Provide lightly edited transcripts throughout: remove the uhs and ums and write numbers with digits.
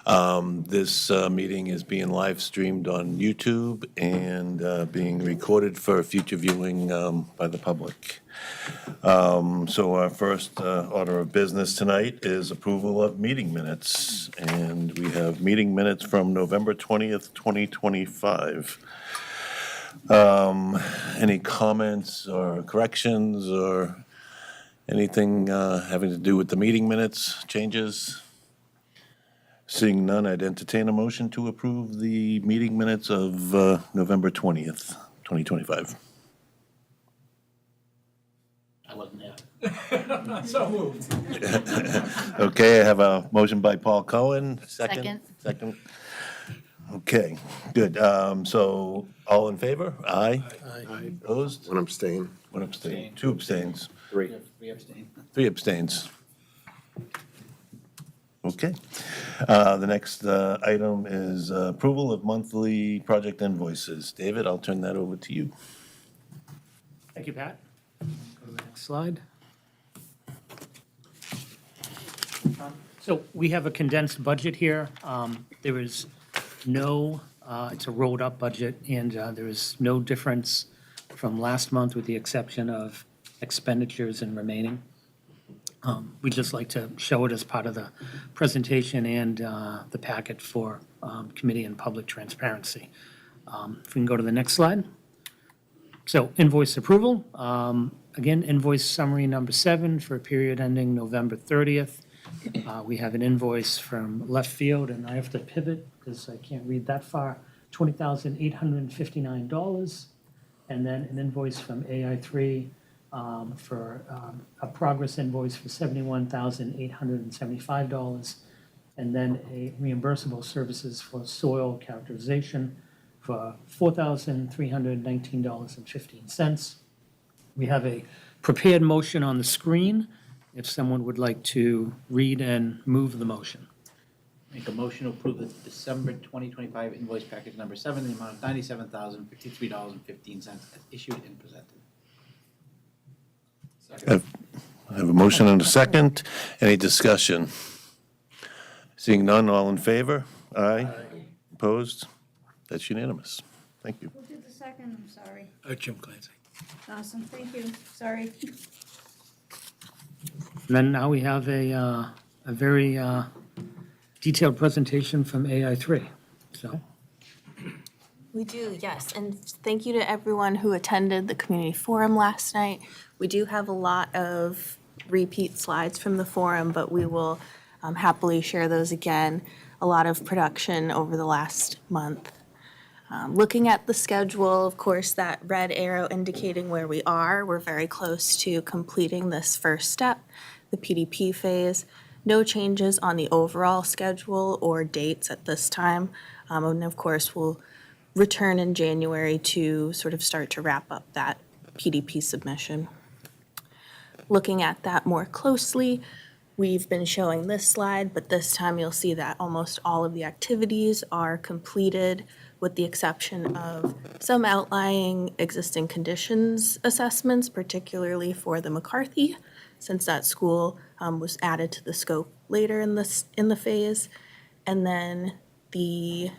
This meeting is being live streamed on YouTube and being recorded for future viewing by the public. So our first order of business tonight is approval of meeting minutes. And we have meeting minutes from November 20th, 2025. Any comments or corrections or anything having to do with the meeting minutes, changes? Seeing none, I'd entertain a motion to approve the meeting minutes of November 20th, 2025. I wasn't there. So moved. Okay, I have a motion by Paul Cohen. Second. Second. Okay, good. So all in favor? Aye. Aye. Opposed? One abstain. One abstain. Two abstains. Three. We abstain. Three abstains. Okay. The next item is approval of monthly project invoices. David, I'll turn that over to you. Thank you, Pat. Go to the next slide. So we have a condensed budget here. There is no, it's a rolled-up budget, and there is no difference from last month with the exception of expenditures and remaining. We'd just like to show it as part of the presentation and the packet for committee and public transparency. If we can go to the next slide. So invoice approval. Again, invoice summary number 7 for a period ending November 30th. We have an invoice from left field, and I have to pivot because I can't read that far, $20,859. And then an invoice from AI3 for a progress invoice for $71,875. And then a reimbursable services for soil characterization for $4,319.15. We have a prepared motion on the screen. If someone would like to read and move the motion. Make a motion to approve the December 2025 invoice package number 7 in the amount of $97,053.15 as issued and presented. I have a motion and a second. Any discussion? Seeing none, all in favor? Aye. Opposed? That's unanimous. Thank you. Who did the second? I'm sorry. Jim Clancy. Awesome, thank you. Sorry. And then now we have a very detailed presentation from AI3. So, We do, yes, and thank you to everyone who attended the community forum last night. We do have a lot of repeat slides from the forum, but we will happily share those again. A lot of production over the last month. Looking at the schedule, of course, that red arrow indicating where we are, we're very close to completing this first step, the PDP phase. No changes on the overall schedule or dates at this time. And of course, we'll return in January to sort of start to wrap up that PDP submission. Looking at that more closely, we've been showing this slide, but this time you'll see that almost all of the activities are completed with the exception of some outlying existing conditions assessments, particularly for the McCarthy, since that school was added to the scope later in the phase. And then the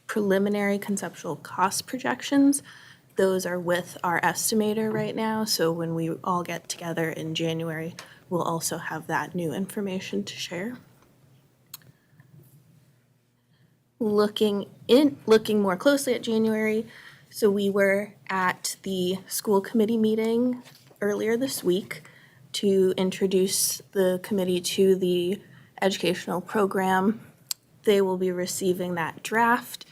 preliminary conceptual cost projections, those are with our estimator right now. So when we all get together in January, we'll also have that new information to share. Looking more closely at January, so we were at the school committee meeting earlier this week to introduce the committee to the educational program. They will be receiving that draft,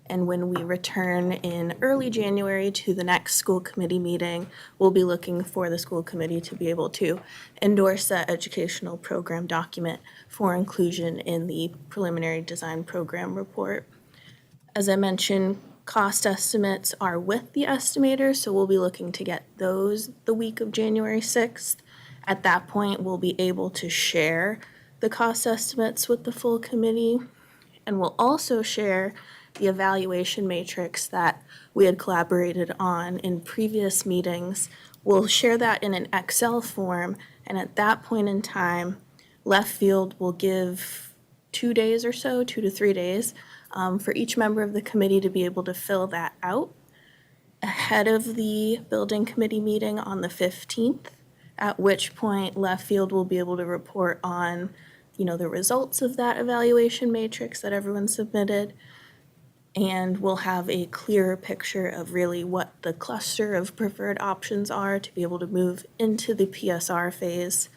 and when we return in early January to the next school committee meeting, we'll be looking for the school committee to be able to endorse that educational program document for inclusion in the preliminary design program report. As I mentioned, cost estimates are with the estimator, so we'll be looking to get those the week of January 6th. At that point, we'll be able to share the cost estimates with the full committee, and we'll also share the evaluation matrix that we had collaborated on in previous meetings. We'll share that in an Excel form, and at that point in time, left field will give 2 days or so, 2 to 3 days, for each member of the committee to be able to fill that out ahead of the building committee meeting on the 15th, at which point Left Field will be able to report on, the results of that evaluation matrix that everyone submitted. And we'll have a clearer picture of really what the cluster of preferred options are to be able to move into the PSR phase.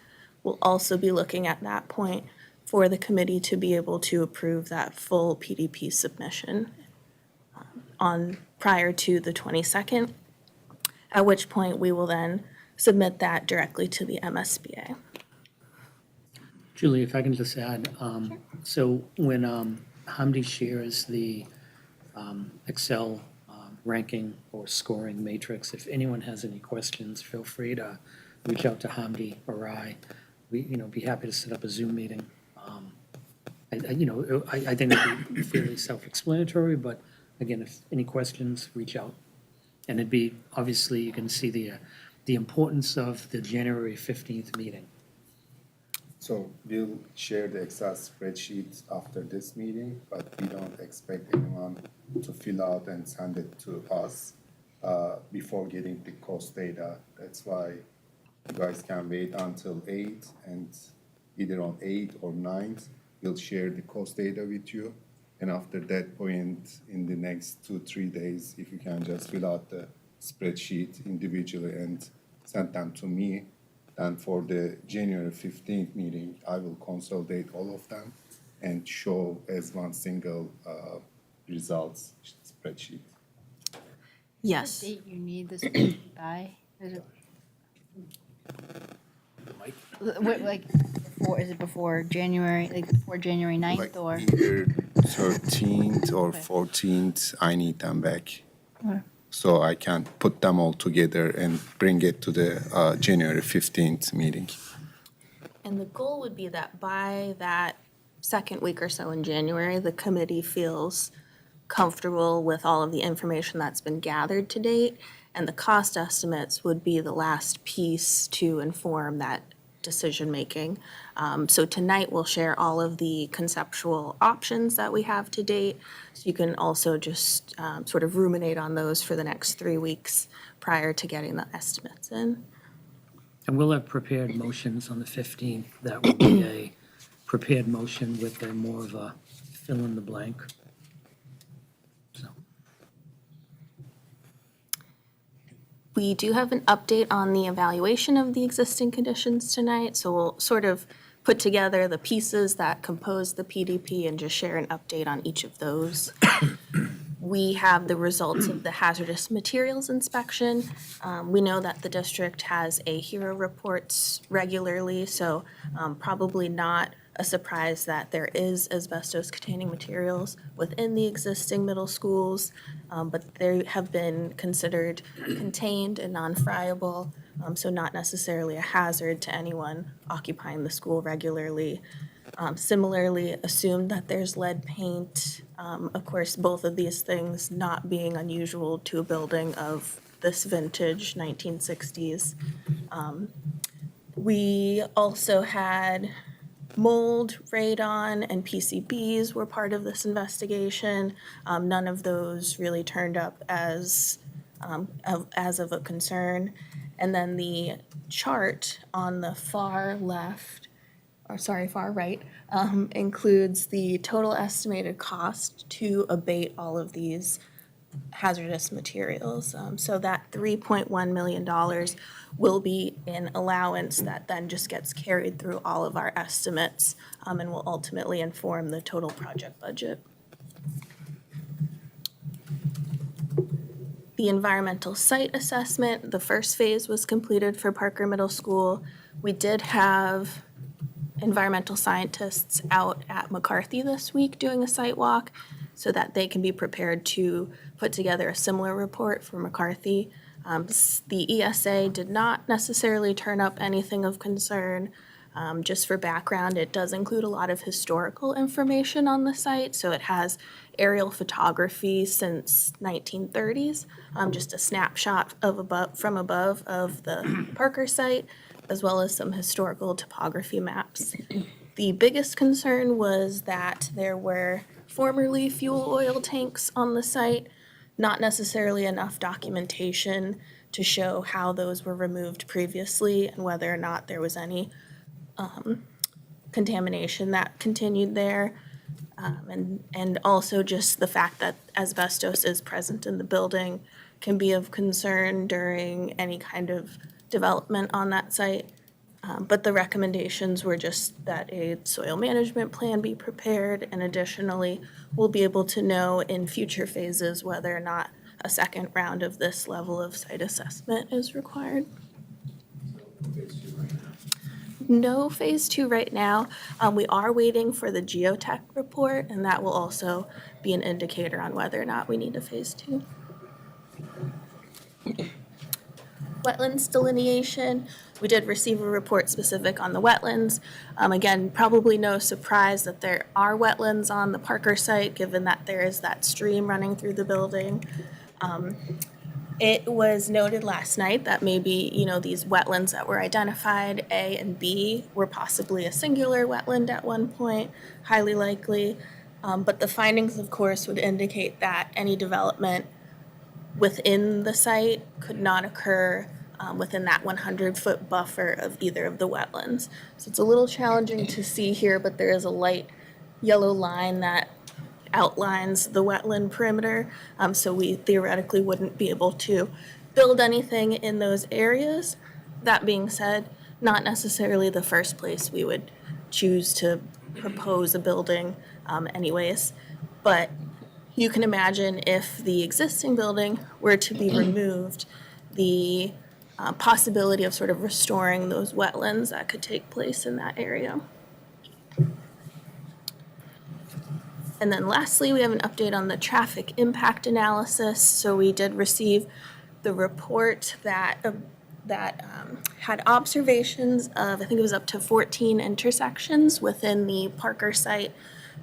We'll also be looking at that point for the committee to be able to approve that full PDP submission prior to the 22nd, at which point we will then submit that directly to the MSBA. Julie, if I can just add, so when Hamdi shares the Excel ranking or scoring matrix, if anyone has any questions, feel free to reach out to Hamdi or I. We, be happy to set up a Zoom meeting. I think it'd be fairly self-explanatory, but again, if any questions, reach out. And it'd be, obviously, you can see the importance of the January 15th meeting. So we'll share the Excel spreadsheets after this meeting, but we don't expect anyone to fill out and send it to us before getting the cost data. That's why you guys can wait until 8, and either on 8 or 9th, we'll share the cost data with you. And after that point, in the next 2-3 days, if you can just fill out the spreadsheet individually and send them to me, and for the January 15th meeting, I will consolidate all of them and show as one single results spreadsheet. Yes. The date you need this by? Is it? Like, is it before January, before January 9th Like or? either 13th or 14th, I need them back. Okay. So I can put them all together and bring it to the January 15th meeting. And the goal would be that by that second week or so in January, the committee feels comfortable with all of the information that's been gathered to date, and the cost estimates would be the last piece to inform that decision-making. So tonight, we'll share all of the conceptual options that we have to date, so you can also just sort of ruminate on those for the next 3 weeks prior to getting the estimates in. And we'll have prepared motions on the 15th. That will be a prepared motion with a more of a fill in the blank. So, We do have an update on the evaluation of the existing conditions tonight, so we'll sort of put together the pieces that compose the PDP and just share an update on each of those. We have the results of the hazardous materials inspection. We know that the district has a HERA reports regularly, so probably not a surprise that there is asbestos-containing materials within the existing middle schools, but they have been considered contained and non-friable, so not necessarily a hazard to anyone occupying the school regularly. Similarly, assumed that there's lead paint. Of course, both of these things not being unusual to a building of this vintage, 1960s. We also had mold, radon, and PCBs were part of this investigation. None of those really turned up as of a concern. And then the chart on the far right, includes the total estimated cost to abate all of these hazardous materials. So that $3.1 million will be an allowance that then just gets carried through all of our estimates, and will ultimately inform the total project budget. The environmental site assessment, the first phase was completed for Parker Middle School. We did have environmental scientists out at McCarthy this week doing a site walk so that they can be prepared to put together a similar report for McCarthy. The ESA did not necessarily turn up anything of concern. Just for background, it does include a lot of historical information on the site, so it has aerial photography since 1930s, just a snapshot from above of the Parker site, as well as some historical topography maps. The biggest concern was that there were formerly fuel oil tanks on the site, not necessarily enough documentation to show how those were removed previously and whether or not there was any contamination that continued there. And also just the fact that asbestos is present in the building can be of concern during any kind of development on that site. But the recommendations were just that a soil management plan be prepared, and additionally, we'll be able to know in future phases whether or not a second round of this level of site assessment is required. No phase two right now. We are waiting for the geotech report, and that will also be an indicator on whether or not we need a phase two. Wetlands delineation, we did receive a report specific on the wetlands. Again, probably no surprise that there are wetlands on the Parker site, given that there is that stream running through the building. It was noted last night that maybe, these wetlands that were identified, A and B, were possibly a singular wetland at one point, highly likely. But the findings, of course, would indicate that any development within the site could not occur within that 100-foot buffer of either of the wetlands. So it's a little challenging to see here, but there is a light yellow line that outlines the wetland perimeter. So we theoretically wouldn't be able to build anything in those areas. That being said, not necessarily the first place we would choose to propose a building anyways. But you can imagine if the existing building were to be removed, the possibility of sort of restoring those wetlands that could take place in that area. And then lastly, we have an update on the traffic impact analysis. So we did receive the report that had observations of, I think it was up to 14 intersections within the Parker site,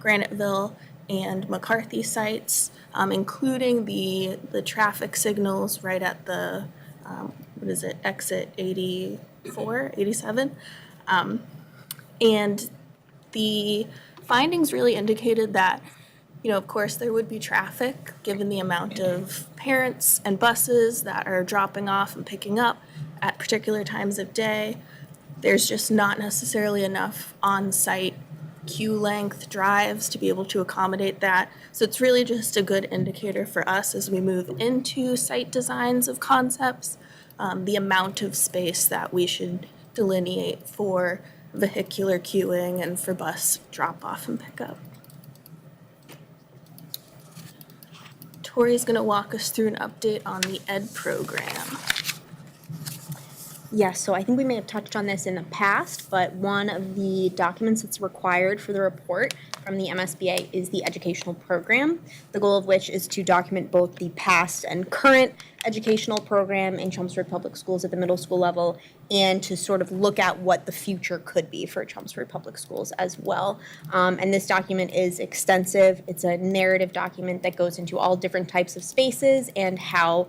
Graniteville, and McCarthy sites, including the traffic signals right at the, exit 84, 87? And the findings really indicated that, of course, there would be traffic given the amount of parents and buses that are dropping off and picking up at particular times of day. There's just not necessarily enough on-site queue length drives to be able to accommodate that. So it's really just a good indicator for us as we move into site designs of concepts, the amount of space that we should delineate for vehicular queuing and for bus drop-off and pickup. Tori's going to walk us through an update on the ED program. Yes, so I think we may have touched on this in the past, but one of the documents that's required for the report from the MSBA is the educational program, the goal of which is to document both the past and current educational program in Chelmsford Public Schools at the middle school level, and to sort of look at what the future could be for Chelmsford Public Schools as well. And this document is extensive. It's a narrative document that goes into all different types of spaces and how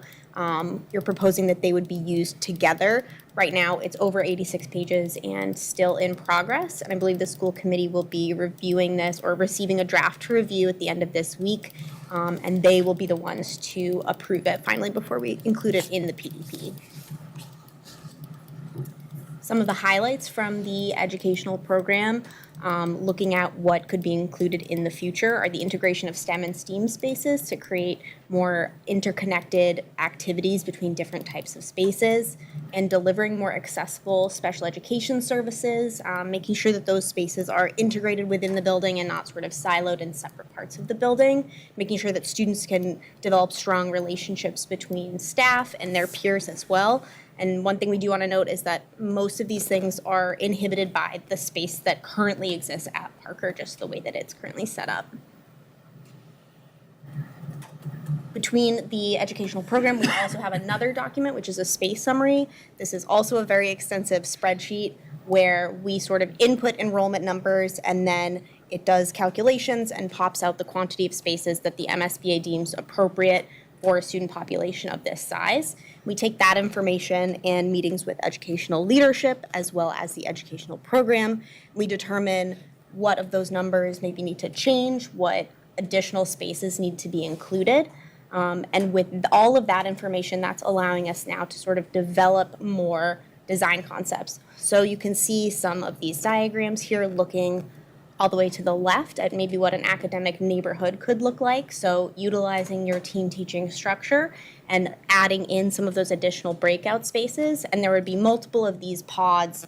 you're proposing that they would be used together. Right now, it's over 86 pages and still in progress. And I believe the school committee will be reviewing this or receiving a draft to review at the end of this week. And they will be the ones to approve it finally before we include it in the PDP. Some of the highlights from the educational program, looking at what could be included in the future, are the integration of STEM and STEAM spaces to create more interconnected activities between different types of spaces, and delivering more accessible special education services, making sure that those spaces are integrated within the building and not sort of siloed in separate parts of the building, making sure that students can develop strong relationships between staff and their peers as well. And one thing we do want to note is that most of these things are inhibited by the space that currently exists at Parker, just the way that it's currently set up. Between the educational program, we also have another document, which is a space summary. This is also a very extensive spreadsheet where we sort of input enrollment numbers, and then it does calculations and pops out the quantity of spaces that the MSBA deems appropriate for a student population of this size. We take that information and meetings with educational leadership as well as the educational program. We determine what of those numbers maybe need to change, what additional spaces need to be included. And with all of that information, that's allowing us now to sort of develop more design concepts. So you can see some of these diagrams here looking all the way to the left at maybe what an academic neighborhood could look like. So utilizing your team teaching structure and adding in some of those additional breakout spaces. And there would be multiple of these pods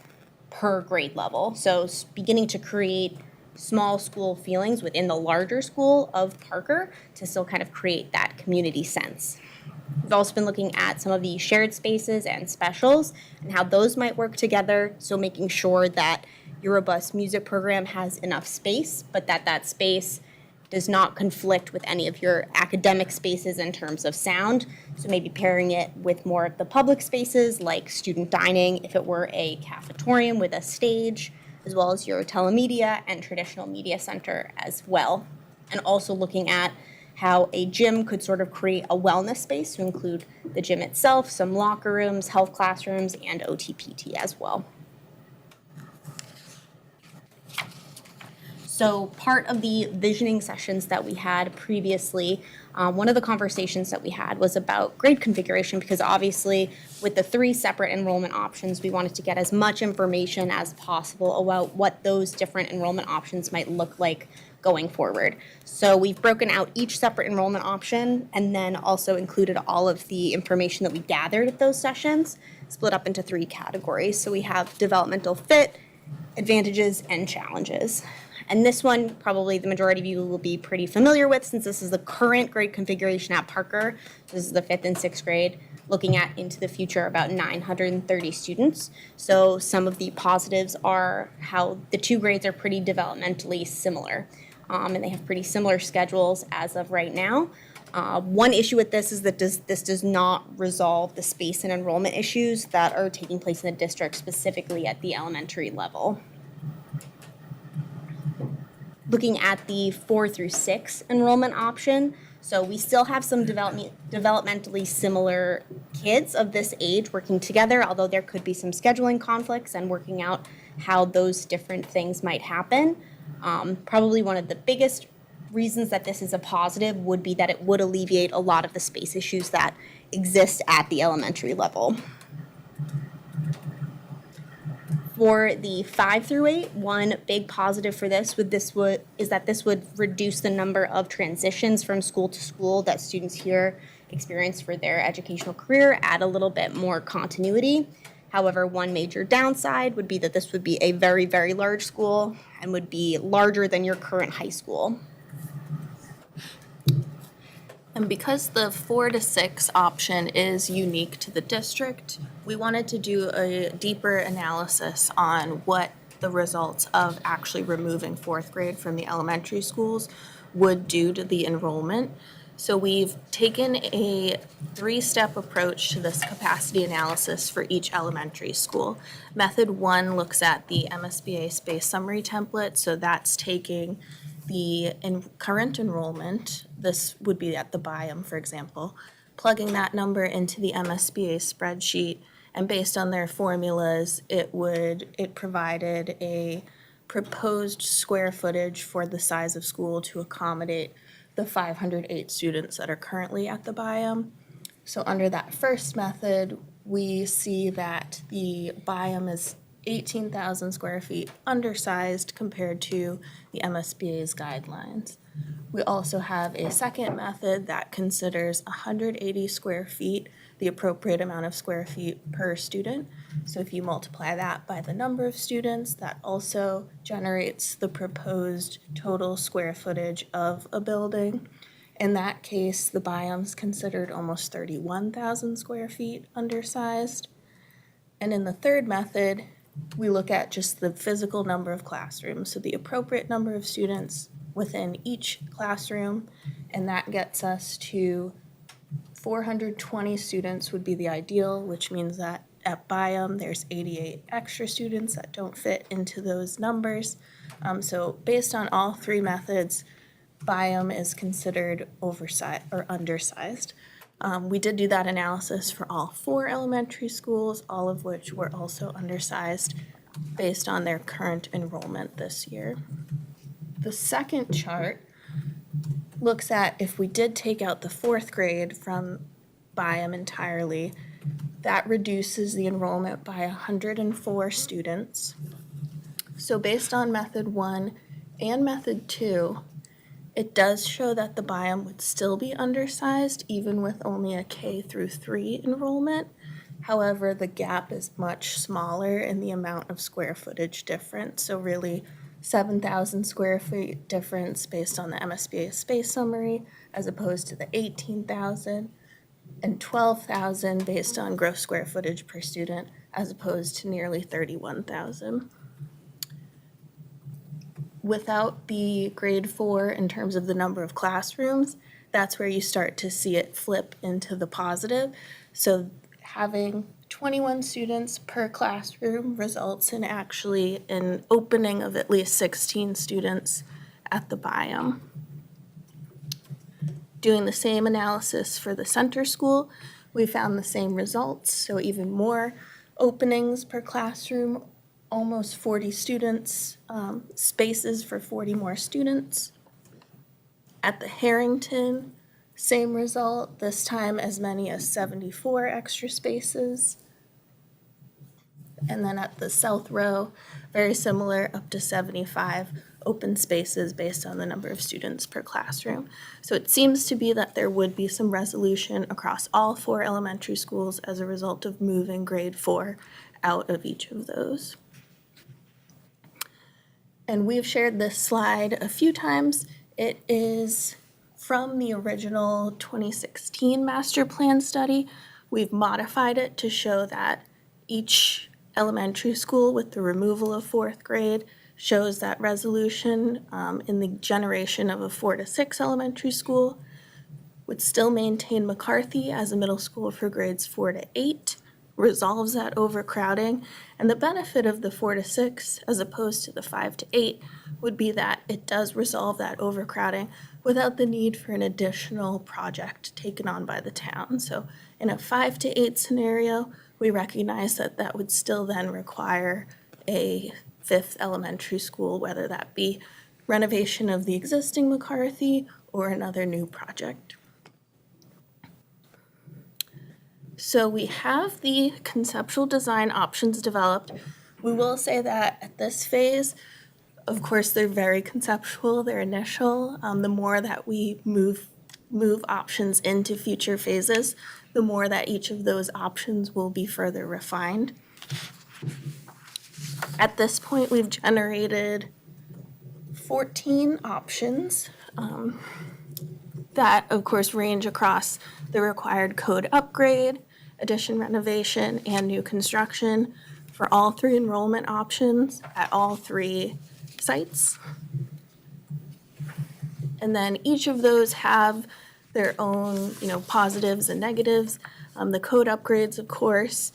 per grade level. So beginning to create small school feelings within the larger school of Parker to still kind of create that community sense. We've also been looking at some of the shared spaces and specials and how those might work together. So making sure that your robust music program has enough space, but that space does not conflict with any of your academic spaces in terms of sound. So maybe pairing it with more of the public spaces like student dining if it were a cafetorium with a stage, as well as your telemedia and traditional media center as well. And also looking at how a gym could sort of create a wellness space to include the gym itself, some locker rooms, health classrooms, and OTPT as well. So part of the visioning sessions that we had previously, one of the conversations that we had was about grade configuration, because obviously with the 3 separate enrollment options, we wanted to get as much information as possible about what those different enrollment options might look like going forward. So we've broken out each separate enrollment option and then also included all of the information that we gathered at those sessions, split up into 3 categories. So we have developmental fit, advantages, and challenges. And this one, probably the majority of you will be pretty familiar with since this is the current grade configuration at Parker. This is the 5th and 6th grade, looking at into the future about 930 students. So some of the positives are how the 2 grades are pretty developmentally similar. And they have pretty similar schedules as of right now. One issue with this is that this does not resolve the space and enrollment issues that are taking place in the district, specifically at the elementary level. Looking at the 4 through 6 enrollment option, so we still have some developmentally similar kids of this age working together, although there could be some scheduling conflicts and working out how those different things might happen. Probably one of the biggest reasons that this is a positive would be that it would alleviate a lot of the space issues that exist at the elementary level. For the 5 through 8, one big positive for this is that this would reduce the number of transitions from school to school that students here experience for their educational career, add a little bit more continuity. However, one major downside would be that this would be a very, very large school and would be larger than your current high school. And because the 4 to 6 option is unique to the district, we wanted to do a deeper analysis on what the results of actually removing 4th grade from the elementary schools would do to the enrollment. So we've taken a 3-step approach to this capacity analysis for each elementary school. Method 1 looks at the MSBA space summary template, so that's taking the current enrollment, this would be at the biome, for example, plugging that number into the MSBA spreadsheet, and based on their formulas, it provided a proposed square footage for the size of school to accommodate the 508 students that are currently at the biome. So under that first method, we see that the biome is 18,000 square feet undersized compared to the MSBA's guidelines. We also have a second method that considers 180 square feet, the appropriate amount of square feet per student. So if you multiply that by the number of students, that also generates the proposed total square footage of a building. In that case, the biome's considered almost 31,000 square feet undersized. And in the third method, we look at just the physical number of classrooms, so the appropriate number of students within each classroom, and that gets us to 420 students would be the ideal, which means that at biome there's 88 extra students that don't fit into those numbers. So based on all 3 methods, biome is considered oversized or undersized. We did do that analysis for all 4 elementary schools, all of which were also undersized. based on their current enrollment this year. The second chart looks at if we did take out the fourth grade from BIAM entirely, that reduces the enrollment by 104 students. So based on method 1 and method 2, it does show that the BIAM would still be undersized even with only a K through 3 enrollment. However, the gap is much smaller in the amount of square footage difference. So really 7,000 square feet difference based on the MSBA space summary as opposed to the 18,000, and 12,000 based on gross square footage per student as opposed to nearly 31,000. Without the grade 4 in terms of the number of classrooms, that's where you start to see it flip into the positive. So having 21 students per classroom results in actually an opening of at least 16 students at the BIAM. Doing the same analysis for the center school, we found the same results, so even more openings per classroom, almost 40 students, spaces for 40 more students. At the Harrington, same result, this time as many as 74 extra spaces. And then at the South Row, very similar, up to 75 open spaces based on the number of students per classroom. So it seems to be that there would be some resolution across all 4 elementary schools as a result of moving grade 4 out of each of those. And we've shared this slide a few times. It is from the original 2016 master plan study. We've modified it to show that each elementary school with the removal of 4th grade shows that resolution in the generation of a 4 to 6 elementary school, would still maintain McCarthy as a middle school for grades 4 to 8, resolves that overcrowding. And the benefit of the 4 to 6 as opposed to the 5 to 8 would be that it does resolve that overcrowding without the need for an additional project taken on by the town. So in a 5 to 8 scenario, we recognize that that would still then require a 5th elementary school, whether that be renovation of the existing McCarthy or another new project. So we have the conceptual design options developed. We will say that at this phase, of course, they're very conceptual, they're initial. The more that we move options into future phases, the more that each of those options will be further refined. At this point, we've generated 14 options that, of course, range across the required code upgrade, addition renovation, and new construction for all 3 enrollment options at all 3 sites. And then each of those have their own, positives and negatives. The code upgrades, of course,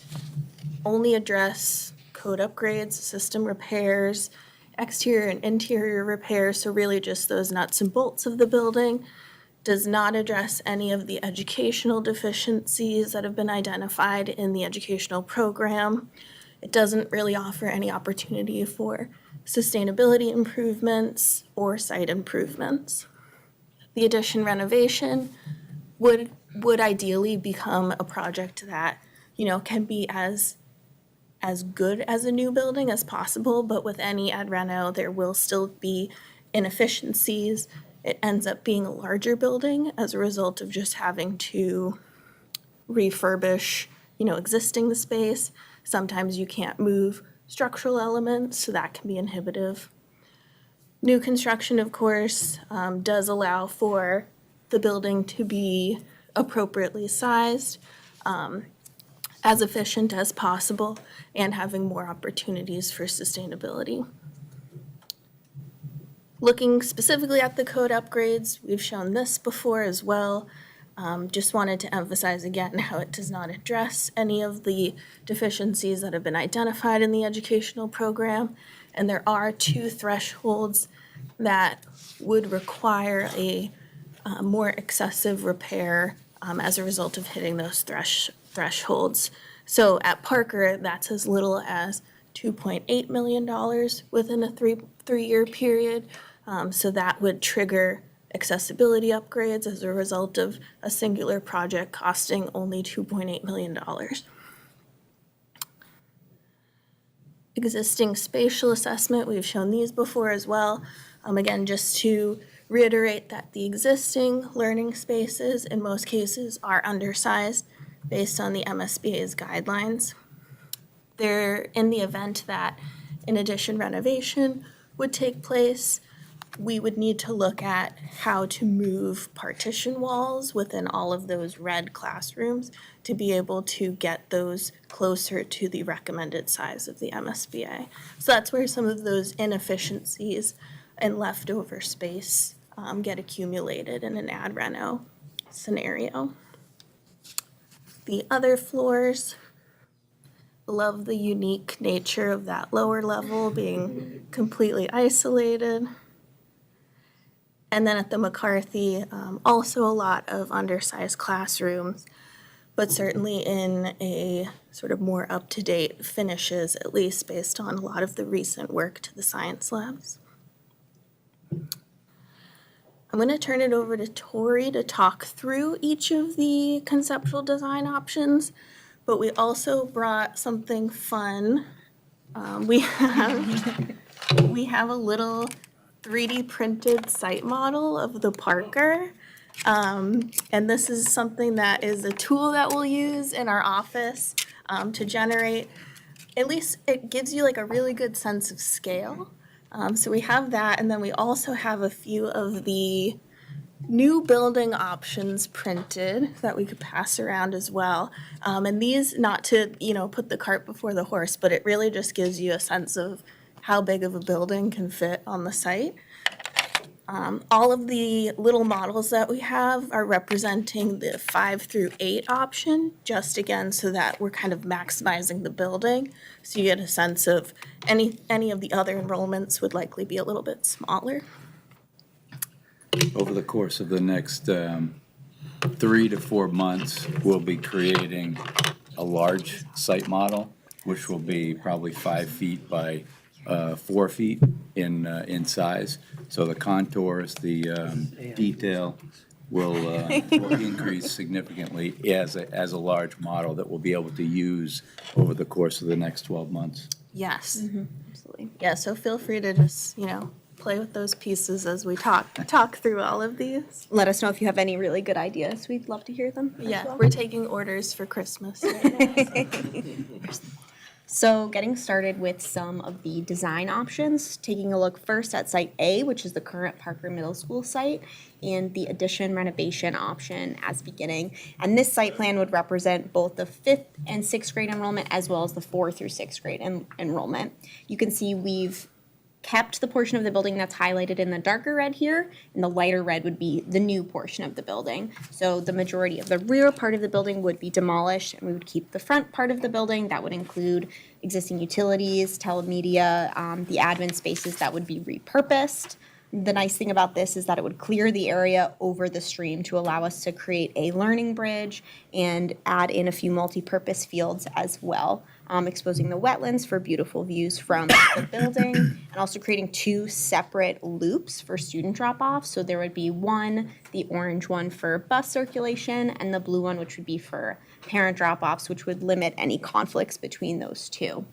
only address code upgrades, system repairs, exterior and interior repairs, so really just those nuts and bolts of the building. Does not address any of the educational deficiencies that have been identified in the educational program. It doesn't really offer any opportunity for sustainability improvements or site improvements. The addition renovation would ideally become a project that, can be as good as a new building as possible, but with any ad reno, there will still be inefficiencies. It ends up being a larger building as a result of just having to refurbish, existing the space. Sometimes you can't move structural elements, so that can be inhibitive. New construction, of course, does allow for the building to be appropriately sized, as efficient as possible, and having more opportunities for sustainability. Looking specifically at the code upgrades, we've shown this before as well. Just wanted to emphasize again how it does not address any of the deficiencies that have been identified in the educational program. And there are 2 thresholds that would require a more excessive repair as a result of hitting those thresholds. So at Parker, that's as little as $2.8 million within a three-year period. So that would trigger accessibility upgrades as a result of a singular project costing only $2.8 million. Existing spatial assessment, we've shown these before as well. Again, just to reiterate that the existing learning spaces in most cases are undersized based on the MSBA's guidelines. They're in the event that in addition renovation would take place, we would need to look at how to move partition walls within all of those red classrooms to be able to get those closer to the recommended size of the MSBA. So that's where some of those inefficiencies and leftover space get accumulated in an ad reno scenario. The other floors, love the unique nature of that lower level being completely isolated. And then at the McCarthy, also a lot of undersized classrooms, but certainly in a sort of more up-to-date finishes, at least based on a lot of the recent work to the science labs. I'm going to turn it over to Tori to talk through each of the conceptual design options, but we also brought something fun. We have a little 3D printed site model of the Parker. And this is something that is a tool that we'll use in our office to generate, at least it gives you like a really good sense of scale. So we have that, and then we also have a few of the new building options printed that we could pass around as well. And these, not to, put the cart before the horse, but it really just gives you a sense of how big of a building can fit on the site. All of the little models that we have are representing the 5 through 8 option, just again, so that we're kind of maximizing the building. So you get a sense of any of the other enrollments would likely be a little bit smaller. Over the course of the next 3 to 4 months, we'll be creating a large site model, which will be probably 5 feet by 4 feet in size. So the contours, the detail will increase significantly as a large model that we'll be able to use over the course of the next 12 months. Yes. Absolutely. Yeah, so feel free to just, play with those pieces as we talk through all of these. Let us know if you have any really good ideas. We'd love to hear them. as Yeah, well. we're taking orders for Christmas right now. So getting started with some of the design options, taking a look first at Site A, which is the current Parker Middle School site, and the addition renovation option as beginning. And this site plan would represent both the 5th and 6th grade enrollment as well as the 4th through 6th grade enrollment. You can see we've kept the portion of the building that's highlighted in the darker red here, and the lighter red would be the new portion of the building. So the majority of the rear part of the building would be demolished, and we would keep the front part of the building. That would include existing utilities, telemedia, the admin spaces that would be repurposed. The nice thing about this is that it would clear the area over the stream to allow us to create a learning bridge and add in a few multi-purpose fields as well, exposing the wetlands for beautiful views from the building, and also creating 2 separate loops for student drop-offs. So there would be one, the orange one for bus circulation, and the blue one, which would be for parent drop-offs, which would limit any conflicts between those two.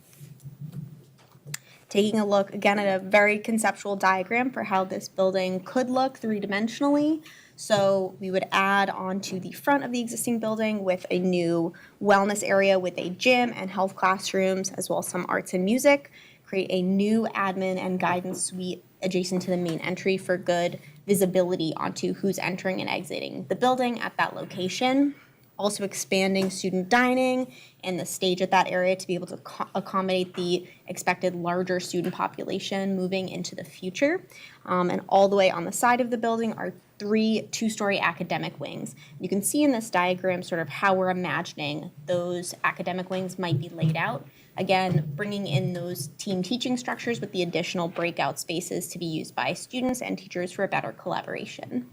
Taking a look again at a very conceptual diagram for how this building could look 3-dimensionally. So we would add onto the front of the existing building with a new wellness area with a gym and health classrooms, as well as some arts and music. Create a new admin and guidance suite adjacent to the main entry for good visibility onto who's entering and exiting the building at that location. Also expanding student dining and the stage at that area to be able to accommodate the expected larger student population moving into the future. And all the way on the side of the building are 3 2-story academic wings. You can see in this diagram sort of how we're imagining those academic wings might be laid out. Again, bringing in those team teaching structures with the additional breakout spaces to be used by students and teachers for better collaboration.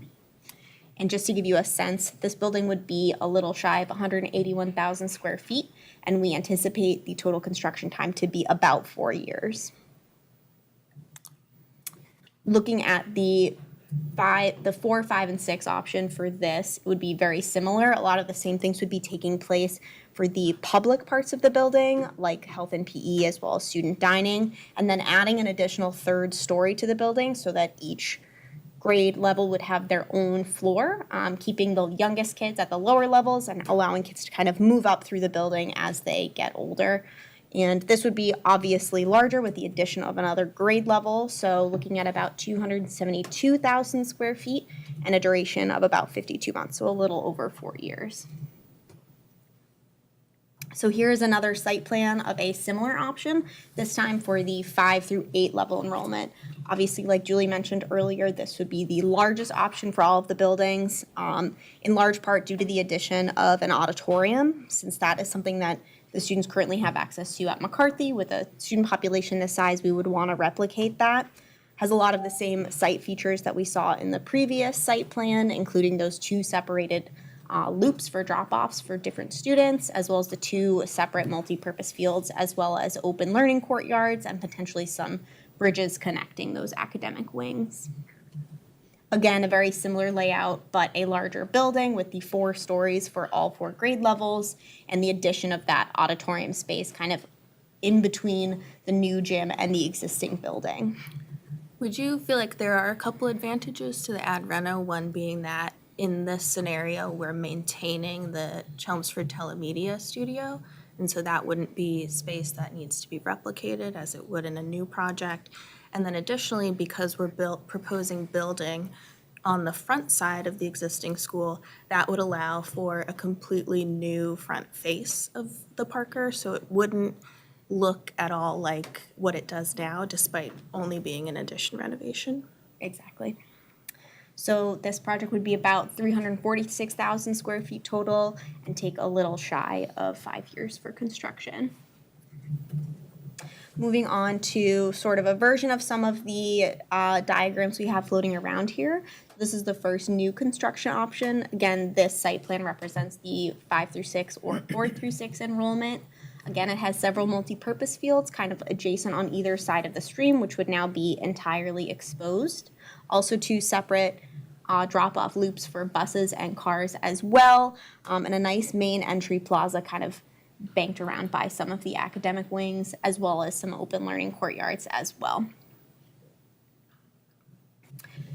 And just to give you a sense, this building would be a little shy of 181,000 square feet, and we anticipate the total construction time to be about 4 years. Looking at the 4, 5, and 6 option for this, it would be very similar. A lot of the same things would be taking place for the public parts of the building, like health and PE, as well as student dining, and then adding an additional 3rd story to the building so that each grade level would have their own floor, keeping the youngest kids at the lower levels and allowing kids to kind of move up through the building as they get older. And this would be obviously larger with the addition of another grade level, so looking at about 272,000 square feet and a duration of about 52 months, so a little over 4 years. So here's another site plan of a similar option, this time for the 5 through 8 level enrollment. Obviously, like Julie mentioned earlier, this would be the largest option for all of the buildings, in large part due to the addition of an auditorium, since that is something that the students currently have access to at McCarthy. With a student population this size, we would want to replicate that. Has a lot of the same site features that we saw in the previous site plan, including those 2 separated loops for drop-offs for different students, as well as the 2 separate multi-purpose fields, as well as open learning courtyards and potentially some bridges connecting those academic wings. Again, a very similar layout, but a larger building with the 4 stories for all 4 grade levels and the addition of that auditorium space kind of in between the new gym and the existing building. Would you feel like there are a couple advantages to the ad reno, one being that in this scenario, we're maintaining the Chelmsford Telemedia studio, and so that wouldn't be space that needs to be replicated as it would in a new project. And then additionally, because we're proposing building on the front side of the existing school, that would allow for a completely new front face of the Parker, so it wouldn't look at all like what it does now, despite only being an addition renovation. Exactly. So this project would be about 346,000 square feet total and take a little shy of 5 years for construction. Moving on to sort of a version of some of the diagrams we have floating around here. This is the first new construction option. Again, this site plan represents the 5 through 6 or 4 through 6 enrollment. Again, it has several multi-purpose fields kind of adjacent on either side of the stream, which would now be entirely exposed. Also 2 separate drop-off loops for buses and cars as well, and a nice main entry plaza kind of banked around by some of the academic wings, as well as some open learning courtyards as well.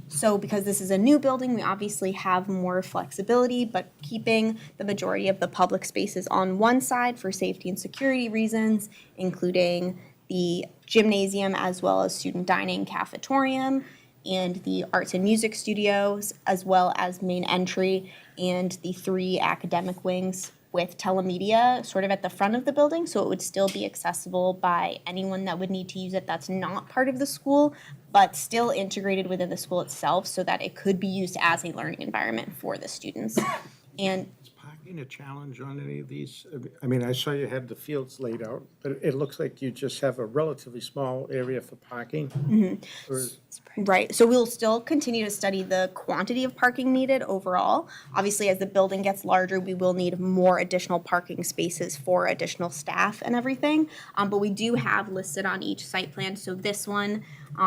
So because this is a new building, we obviously have more flexibility, but keeping the majority of the public spaces on one side for safety and security reasons, including the gymnasium as well as student dining cafetorium and the arts and music studios, as well as main entry and the 3 academic wings with telemedia sort of at the front of the building, so it would still be accessible by anyone that would need to use it that's not part of the school, but still integrated within the school itself so that it could be used as a learning environment for the students. And Is parking a challenge on any of these? I mean, I saw you had the fields laid out, but it looks like you just have a relatively small area for parking. Or is- right, so we'll still continue to study the quantity of parking needed overall. Obviously, as the building gets larger, we will need more additional parking spaces for additional staff and everything. But we do have listed on each site plan, so this one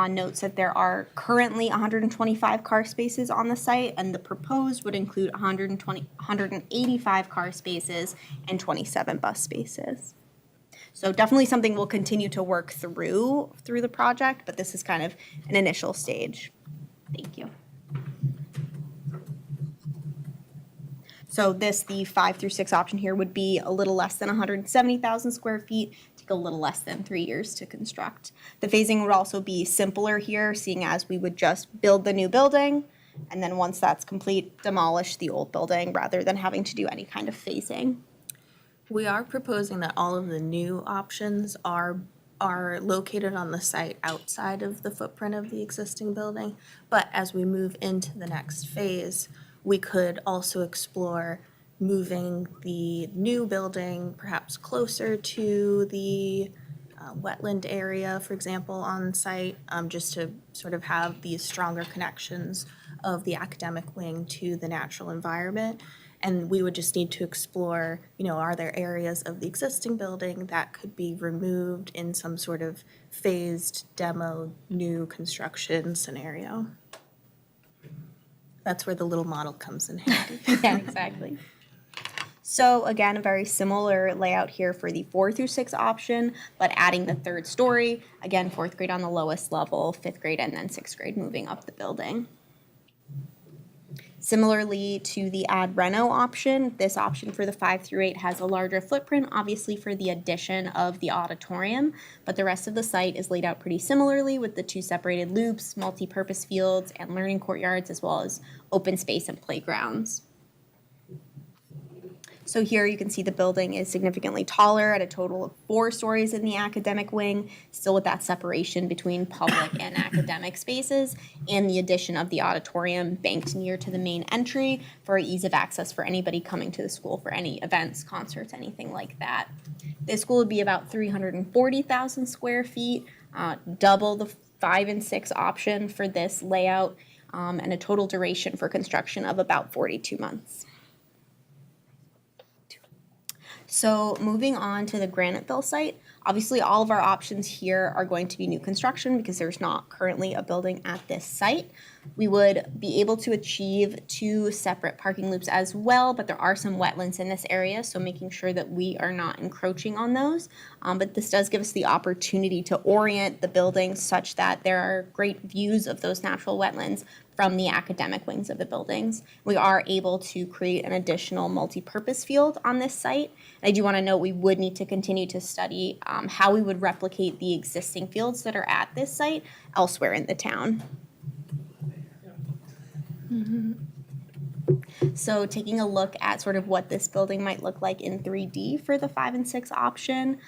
notes that there are currently 125 car spaces on the site, and the proposed would include 185 car spaces and 27 bus spaces. So definitely something we'll continue to work through the project, but this is kind of an initial stage. Thank you. So the 5 through 6 option here would be a little less than 170,000 square feet, take a little less than 3 years to construct. The phasing would also be simpler here, seeing as we would just build the new building, and then once that's complete, demolish the old building rather than having to do any kind of phasing. We are proposing that all of the new options are located on the site outside of the footprint of the existing building. But as we move into the next phase, we could also explore moving the new building perhaps closer to the wetland area, for example, on site, just to sort of have these stronger connections of the academic wing to the natural environment. And we would just need to explore, are there areas of the existing building that could be removed in some sort of phased demo, new construction scenario? That's where the little model comes in handy. Yeah, exactly. So again, a very similar layout here for the 4 through 6 option, but adding the 3rd story. Again, 4th grade on the lowest level, 5th grade, and then 6th grade moving up the building. Similarly to the add reno option, this option for the 5 through 8 has a larger footprint, obviously for the addition of the auditorium, but the rest of the site is laid out pretty similarly with the 2 separated loops, multi-purpose fields, and learning courtyards, as well as open space and playgrounds. So here you can see the building is significantly taller at a total of 4 stories in the academic wing, still with that separation between public and academic spaces, and the addition of the auditorium banked near to the main entry for ease of access for anybody coming to the school for any events, concerts, anything like that. This school would be about 340,000 square feet, double the 5 and 6 option for this layout, and a total duration for construction of about 42 months. So moving on to the Graniteville site, obviously all of our options here are going to be new construction because there's not currently a building at this site. We would be able to achieve 2 separate parking loops as well, but there are some wetlands in this area, so making sure that we are not encroaching on those. But this does give us the opportunity to orient the building such that there are great views of those natural wetlands from the academic wings of the buildings. We are able to create an additional multi-purpose field on this site. And I do want to note we would need to continue to study how we would replicate the existing fields that are at this site elsewhere in the town. So taking a look at sort of what this building might look like in 3D for the 5 and 6 option.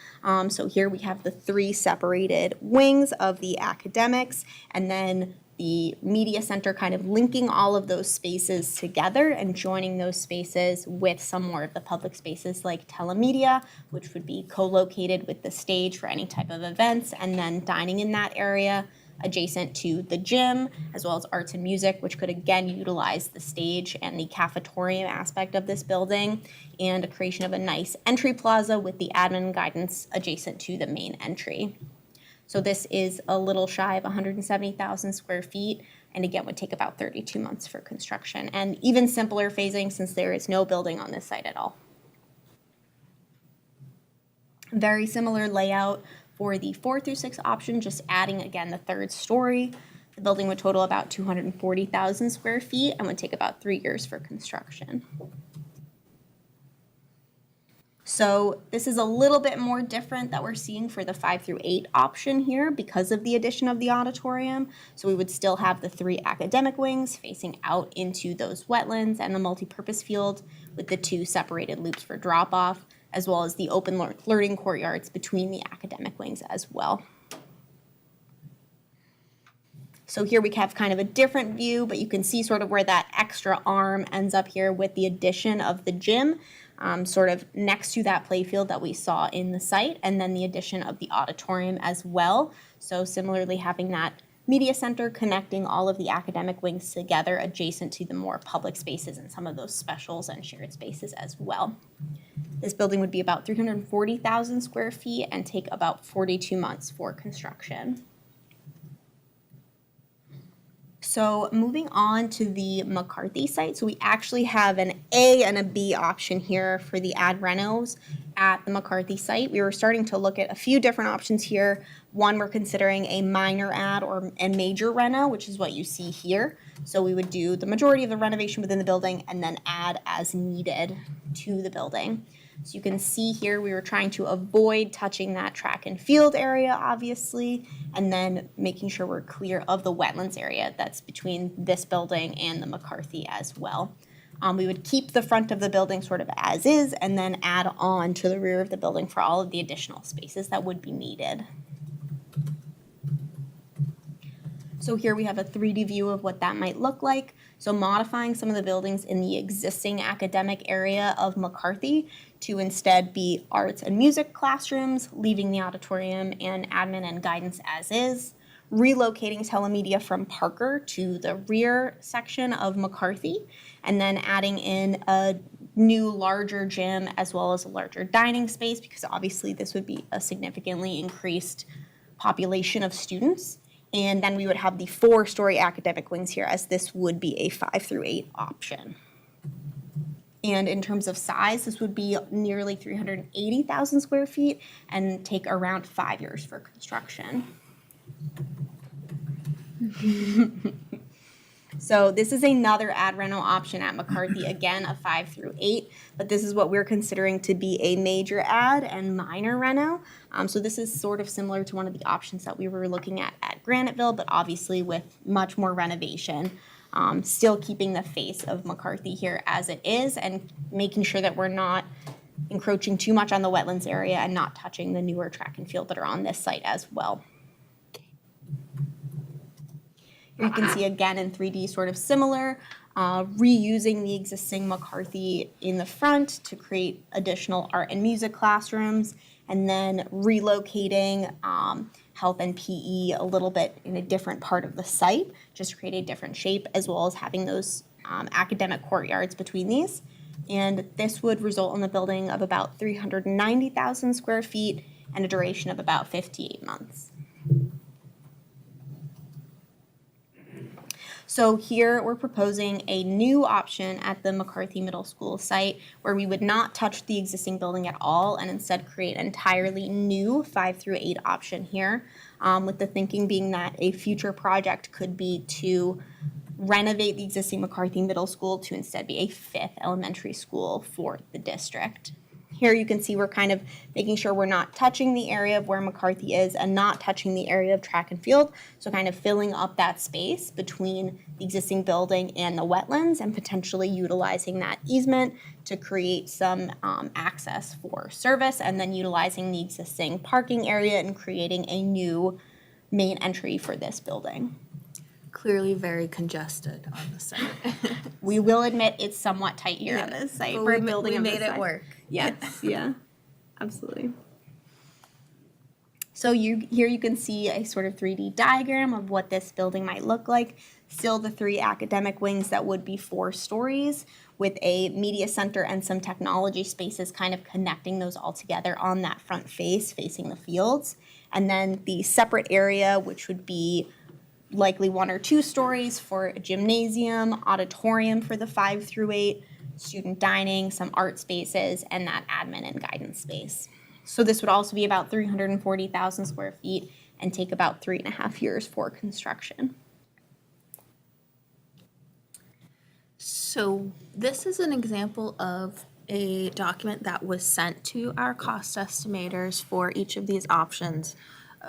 So here we have the 3 separated wings of the academics, and then the media center kind of linking all of those spaces together and joining those spaces with some more of the public spaces like telemedia, which would be co-located with the stage for any type of events, and then dining in that area adjacent to the gym, as well as arts and music, which could again utilize the stage and the cafetorium aspect of this building, and a creation of a nice entry plaza with the admin guidance adjacent to the main entry. So this is a little shy of 170,000 square feet, and again would take about 32 months for construction, and even simpler phasing since there is no building on this site at all. Very similar layout for the 4 through 6 option, just adding again the 3rd story. The building would total about 240,000 square feet and would take about 3 years for construction. So this is a little bit more different that we're seeing for the 5 through 8 option here because of the addition of the auditorium. So we would still have the 3 academic wings facing out into those wetlands and the multi-purpose field with the 2 separated loops for drop-off, as well as the open learning courtyards between the academic wings as well. So here we have kind of a different view, but you can see sort of where that extra arm ends up here with the addition of the gym, sort of next to that playfield that we saw in the site, and then the addition of the auditorium as well. So similarly having that media center connecting all of the academic wings together adjacent to the more public spaces and some of those specials and shared spaces as well. This building would be about 340,000 square feet and take about 42 months for construction. So moving on to the McCarthy site. So we actually have an A and a B option here for the ad renos at the McCarthy site. We were starting to look at a few different options here. One, we're considering a minor ad or a major reno, which is what you see here. So we would do the majority of the renovation within the building and then add as needed to the building. So you can see here we were trying to avoid touching that track and field area, obviously, and then making sure we're clear of the wetlands area that's between this building and the McCarthy as well. We would keep the front of the building sort of as is and then add on to the rear of the building for all of the additional spaces that would be needed. So here we have a 3D view of what that might look like. So modifying some of the buildings in the existing academic area of McCarthy to instead be arts and music classrooms, leaving the auditorium and admin and guidance as is. relocating telemedia from Parker to the rear section of McCarthy, and then adding in a new larger gym as well as a larger dining space, because obviously this would be a significantly increased population of students. And then we would have the 4-story academic wings here, as this would be a 5 through 8 option. And in terms of size, this would be nearly 380,000 square feet and take around 5 years for construction. So this is another ad reno option at McCarthy, again, a 5 through 8, but this is what we're considering to be a major ad and minor reno. So this is sort of similar to one of the options that we were looking at Graniteville, but obviously with much more renovation. Still keeping the face of McCarthy here as it is, and making sure that we're not encroaching too much on the wetlands area and not touching the newer track and field that are on this site as well. Here you can see again in 3D sort of similar, reusing the existing McCarthy in the front to create additional art and music classrooms, and then relocating health and PE a little bit in a different part of the site, just to create a different shape, as well as having those academic courtyards between these. And this would result in the building of about 390,000 square feet and a duration of about 58 months. So here we're proposing a new option at the McCarthy Middle School site, where we would not touch the existing building at all and instead create an entirely new 5 through 8 option here, with the thinking being that a future project could be to renovate the existing McCarthy Middle School to instead be a 5th elementary school for the district. Here you can see we're kind of making sure we're not touching the area of where McCarthy is and not touching the area of track and field. So kind of filling up that space between the existing building and the wetlands, and potentially utilizing that easement to create some access for service, and then utilizing the existing parking area and creating a new main entry for this building. Clearly very congested on the site. We will admit it's somewhat tight here on this site But for a we building of this made it size. work. Yes, yeah, absolutely. So here you can see a sort of 3D diagram of what this building might look like. Still the 3 academic wings that would be 4 stories, with a media center and some technology spaces kind of connecting those all together on that front face facing the fields. And then the separate area, which would be likely 1 or 2 stories for a gymnasium, auditorium for the 5 through 8, student dining, some art spaces, and that admin and guidance space. So this would also be about 340,000 square feet and take about 3.5 years for construction. So this is an example of a document that was sent to our cost estimators for each of these options,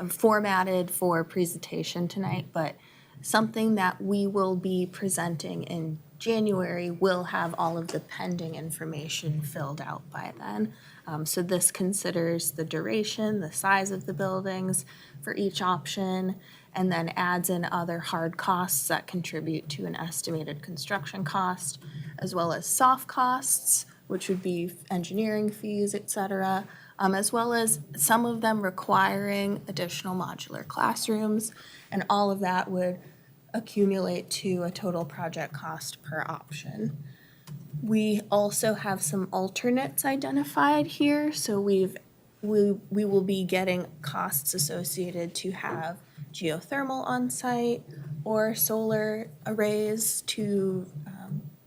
formatted for presentation tonight, but something that we will be presenting in January will have all of the pending information filled out by then. So this considers the duration, the size of the buildings for each option, and then adds in other hard costs that contribute to an estimated construction cost, as well as soft costs, which would be engineering fees, et cetera, as well as some of them requiring additional modular classrooms, and all of that would accumulate to a total project cost per option. We also have some alternates identified here, so we will be getting costs associated to have geothermal on site or solar arrays to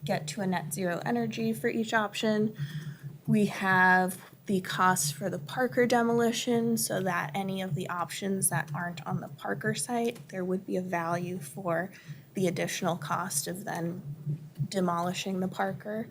get to a net zero energy for each option. We have the costs for the Parker demolition, so that any of the options that aren't on the Parker site, there would be a value for the additional cost of then demolishing the Parker.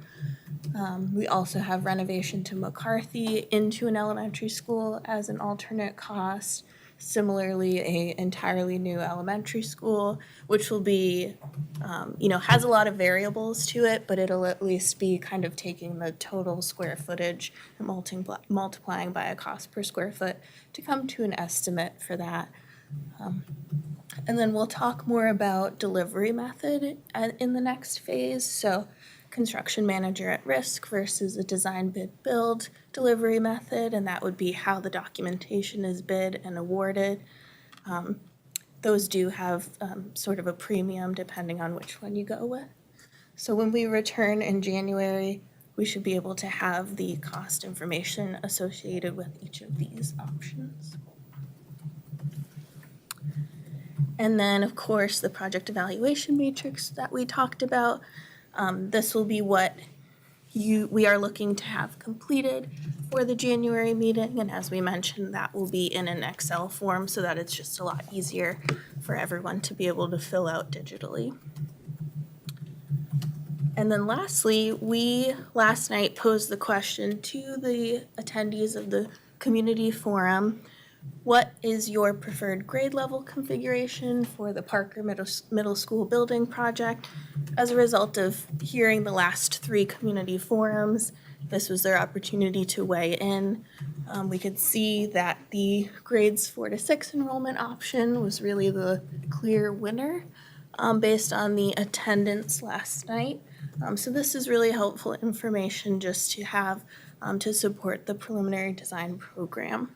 We also have renovation to McCarthy into an elementary school as an alternate cost. Similarly, a entirely new elementary school, which will be, has a lot of variables to it, but it'll at least be kind of taking the total square footage and multiplying by a cost per square foot to come to an estimate for that. And then we'll talk more about delivery method in the next phase. So construction manager at risk versus a design bid build delivery method, and that would be how the documentation is bid and awarded. those do have sort of a premium depending on which one you go with. So when we return in January, we should be able to have the cost information associated with each of these options. And then, of course, the project evaluation matrix that we talked about. This will be what we are looking to have completed for the January meeting. And as we mentioned, that will be in an Excel form so that it's just a lot easier for everyone to be able to fill out digitally. And then lastly, we last night posed the question to the attendees of the community forum, what is your preferred grade level configuration for the Parker Middle School building project? As a result of hearing the last 3 community forums, this was their opportunity to weigh in. We could see that the grades 4 to 6 enrollment option was really the clear winner based on the attendance last night. So this is really helpful information just to have to support the preliminary design program.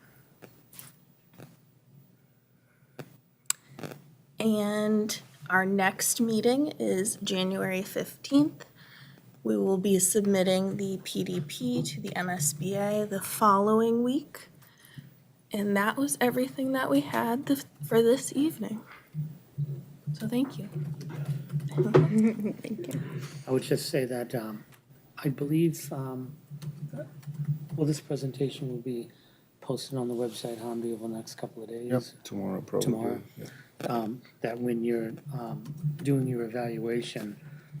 And our next meeting is January 15th. We will be submitting the PDP to the MSBA the following week. And that was everything that we had for this evening. So thank you. I would just say that I believe, well, this presentation will be posted on the website, Hamdi, over the next couple of days. Tomorrow probably. Tomorrow. Yeah. That when you're doing your evaluation,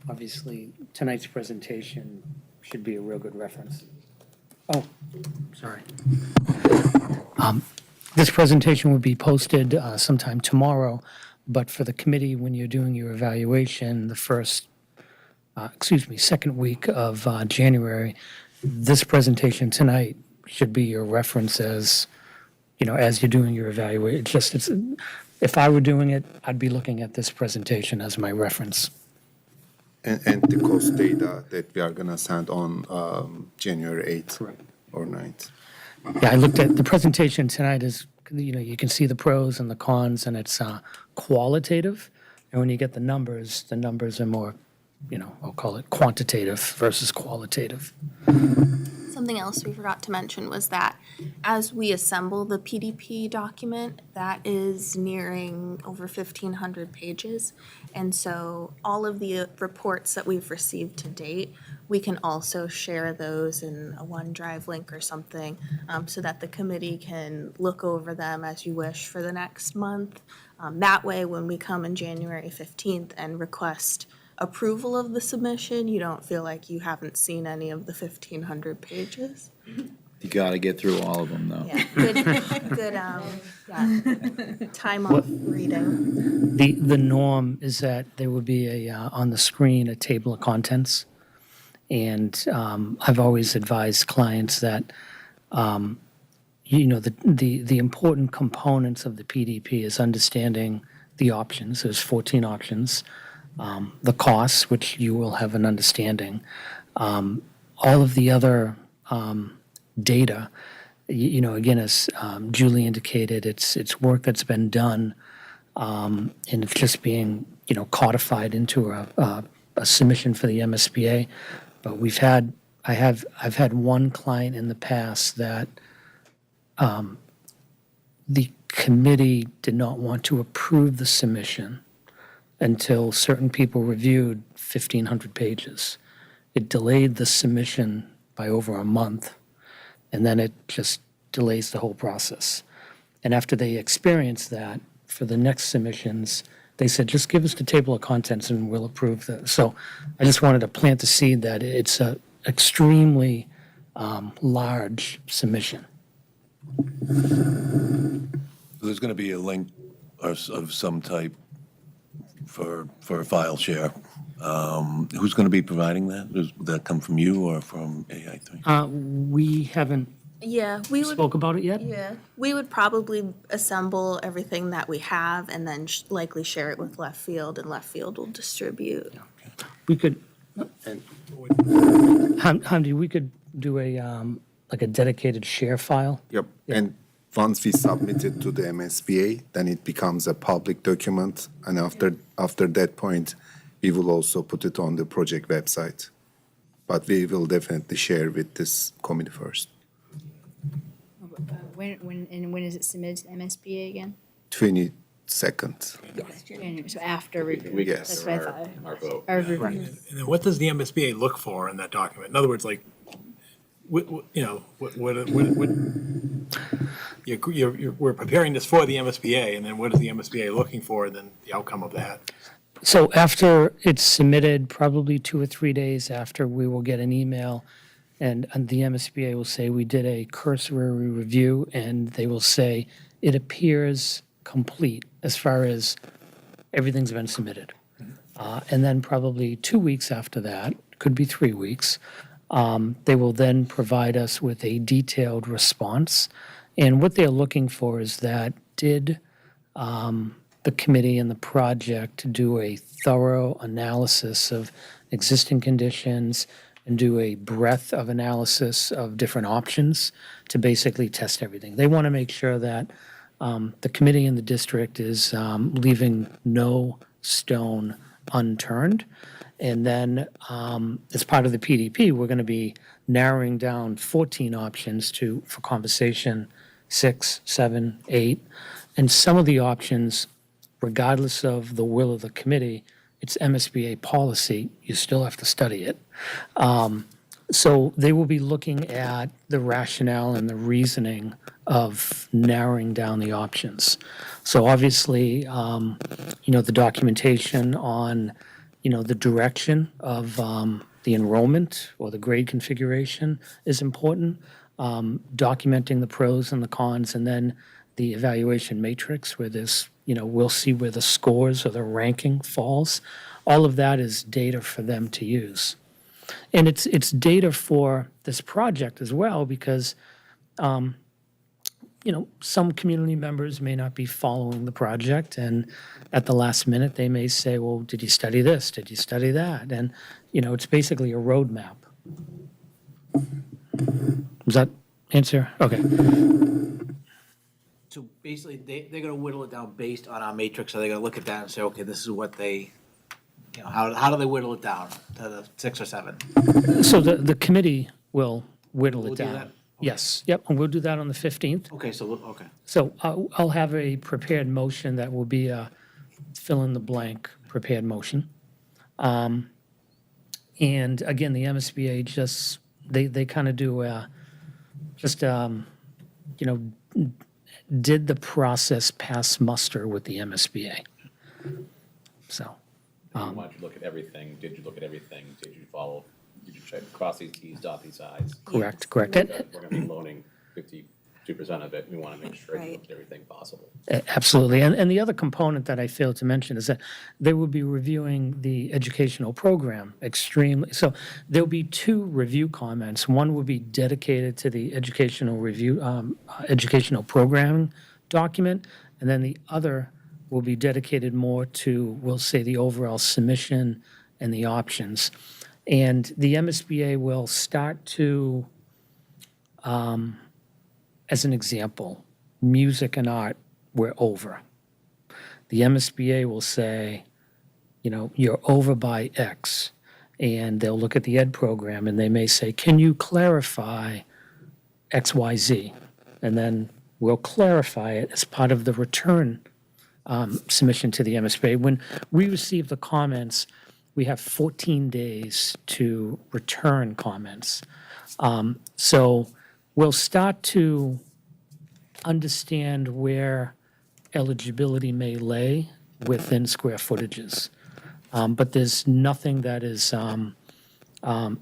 obviously, tonight's presentation should be a real good reference. Oh, sorry. This presentation will be posted sometime tomorrow, but for the committee, when you're doing your evaluation, the second week of January, this presentation tonight should be your reference as, as you're doing your evaluation. If I were doing it, I'd be looking at this presentation as my reference. And the cost data that we are gonna send on January 8th. Correct. Or 9th. Yeah, I looked at the presentation tonight is, you can see the pros and the cons, and it's qualitative. And when you get the numbers are more, I'll call it quantitative versus qualitative. Something else we forgot to mention was that as we assemble the PDP document, that is nearing over 1,500 pages. And so all of the reports that we've received to date, we can also share those in a OneDrive link or something so that the committee can look over them as you wish for the next month. That way, when we come in January 15th and request approval of the submission, you don't feel like you haven't seen any of the 1,500 pages. You gotta get through all of them, though. Yeah, good, time off reading. The norm is that there would be on the screen, a table of contents. And I've always advised clients that, the important components of the PDP is understanding the options. There's 14 options. The costs, which you will have an understanding. All of the other data, again, as Julie indicated, it's work that's been done, and it's just being, codified into a submission for the MSBA. But I've had one client in the past that the committee did not want to approve the submission until certain people reviewed 1,500 pages. It delayed the submission by over a month, and then it just delays the whole process. And after they experienced that, for the next submissions, they said, just give us the table of contents and we'll approve that. So I just wanted to plant the seed that it's an extremely large submission. There's going to be a link of some type for a file share. Who's going to be providing that? Does that come from you or from AI3? We haven't Yeah, we would. spoke about it yet. Yeah, we would probably assemble everything that we have and then likely share it with Left Field, and Left Field will distribute. We could, Hamdi, we could do like a dedicated share file. Yep, and once we submit it to the MSBA, then it becomes a public document, and after that point, we will also put it on the project website. But we will definitely share with this committee first. When is it submitted to MSBA again? 22nd. January, so after review. Yes. That's what I thought. Our vote. Our review. And then what does the MSBA look for in that document? In other words, like, you know, we're preparing this for the MSBA, and then what is the MSBA looking for, and then the outcome of that? So after it's submitted, probably 2 or 3 days after, we will get an email, and the MSBA will say, we did a cursory review, and they will say, it appears complete as far as everything's been submitted. And then probably 2 weeks after that, could be 3 weeks, they will then provide us with a detailed response. And what they're looking for is that, did the committee and the project do a thorough analysis of existing conditions and do a breadth of analysis of different options to basically test everything. They want to make sure that the committee and the district is leaving no stone unturned. And then as part of the PDP, we're going to be narrowing down 14 options for conversation 6, 7, 8. And some of the options, regardless of the will of the committee, it's MSBA policy, you still have to study it. So they will be looking at the rationale and the reasoning of narrowing down the options. So obviously, the documentation on, the direction of the enrollment or the grade configuration is important. Documenting the pros and the cons, and then the evaluation matrix where there's, we'll see where the scores or the ranking falls. All of that is data for them to use. And it's data for this project as well, because, some community members may not be following the project, and at the last minute, they may say, well, did you study this? Did you study that? And, it's basically a roadmap. Does that answer? Okay. So basically, they're gonna whittle it down based on our matrix, so they're gonna look at that and say, okay, this is what they, how do they whittle it down to the 6 or 7? So the committee will whittle We'll it do down. that? Okay. Yes, yep, and we'll do that on the 15th. Okay, okay. So I'll have a prepared motion that will be a fill-in-the-blank prepared motion. And again, the MSBA just, they kind of do did the process pass muster with the MSBA? So, Why don't you look at everything? Did you look at everything? Did you follow, did you check, cross these Ts, dot these Is? correct. We're gonna be loaning 52% of it. We wanna make sure you look at everything possible. Absolutely. And the other component that I failed to mention is that they will be reviewing the educational program extremely. So there'll be 2 review comments. One will be dedicated to the educational review, educational programming document, and then the other will be dedicated more to, we'll say, the overall submission and the options. And the MSBA will start to, as an example, music and art, we're over. The MSBA will say, you're over by X. And they'll look at the ed program and they may say, can you clarify X, Y, Z? And then we'll clarify it as part of the return submission to the MSBA. When we receive the comments, we have 14 days to return comments. So we'll start to understand where eligibility may lay within square footages. But there's nothing that is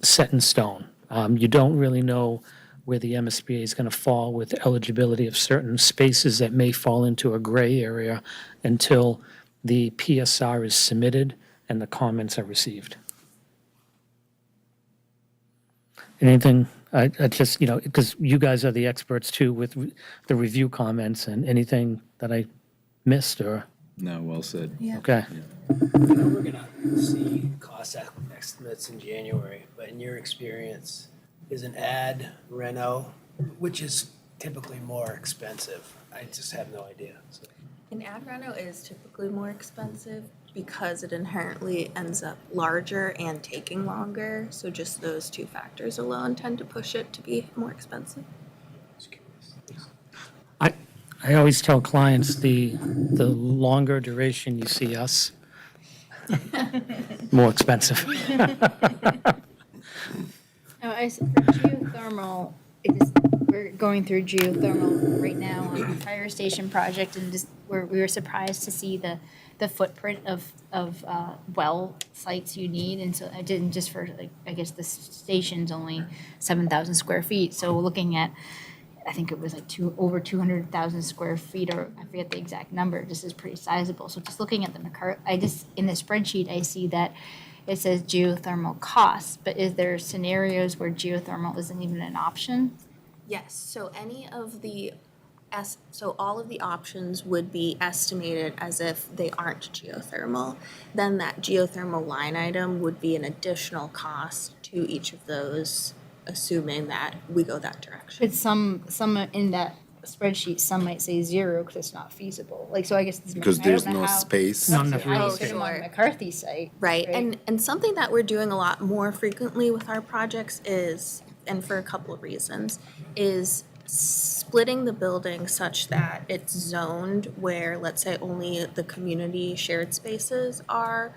set in stone. You don't really know where the MSBA is going to fall with eligibility of certain spaces that may fall into a gray area until the PSR is submitted and the comments are received. Anything, I just, because you guys are the experts too with the review comments, and anything that I missed or, No, well said. okay. I know we're gonna see cost estimates in January, but in your experience, is an ad reno, which is typically more expensive? I just have no idea. So, An ad reno is typically more expensive because it inherently ends up larger and taking longer. So just those two factors alone tend to push it to be more expensive. I always tell clients the longer duration you see us, more expensive. For geothermal, we're going through geothermal right now on the fire station project, and just, we were surprised to see the footprint of well sites you need, and so I didn't just for, like, I guess the station's only 7,000 square feet, so looking at, I think it was like over 200,000 square feet, or I forget the exact number, this is pretty sizable. So just looking at in the spreadsheet, I see that it says geothermal costs, but is there scenarios where geothermal isn't even an option? Yes, so all of the options would be estimated as if they aren't geothermal. Then that geothermal line item would be an additional cost to each of those, assuming that we go that direction. But some in that spreadsheet, some might say zero because it's not feasible. Like, so I guess this Because I don't there's know no how- space. Not enough How do you Oh, fit them on sure. McCarthy site? Right, and something that we're doing a lot more frequently with our projects is, and for a couple of reasons, is splitting the building such that it's zoned where, let's say, only the community shared spaces are